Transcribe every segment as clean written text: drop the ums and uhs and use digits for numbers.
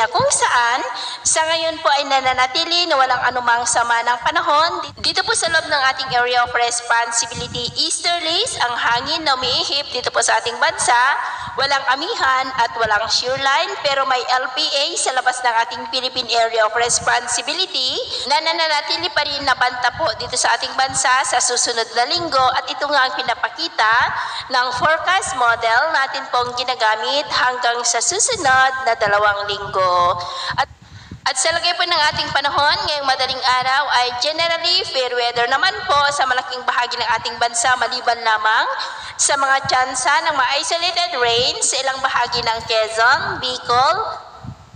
na kung saan sa ngayon po ay nananatili na walang anumang sama ng panahon. Dito po sa loob ng ating area of responsibility easterlies, ang hangin na umiihip dito po sa ating bansa, walang amihan at walang shear line, pero may LPA sa labas ng ating Philippine Area of Responsibility na nananatili pa rin na banta po dito sa ating bansa sa susunod na linggo, at ito nga ang pinapakita ng forecast model natin pong ginagamit hanggang sa susunod na 2 linggo. At sa lagay po ng ating panahon, ngayong madaling araw ay generally fair weather naman po sa malaking bahagi ng ating bansa, maliban lamang sa mga tsansa ng mga isolated rain sa ilang bahagi ng Quezon, Bicol,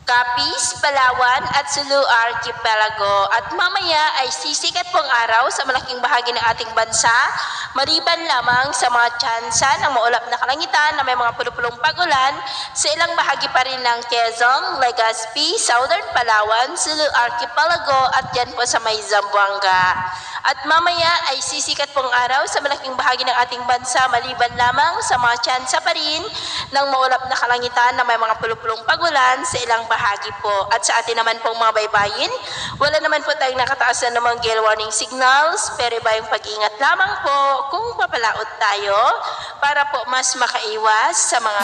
Capiz, Palawan at Sulu Archipelago. At mamaya ay sisikat pong araw sa malaking bahagi ng ating bansa, maliban lamang sa mga tsansa ng maulap na kalangitan na may mga pulupulong pagulan sa ilang bahagi pa rin ng Quezon, Legazpi, Southern Palawan, Sulu Archipelago at dyan po sa may Zamboanga. At mamaya ay sisikat pong araw sa malaking bahagi ng ating bansa, maliban lamang sa mga tsansa pa rin ng maulap na kalangitan na may mga pulupulong pagulan sa ilang bahagi po. At sa atin naman pong mga baybayin, wala naman po tayong nakataas na namang gale warning signals, pero iba yung pag-iingat lamang po kung papalaot tayo para po mas makaiwas sa mga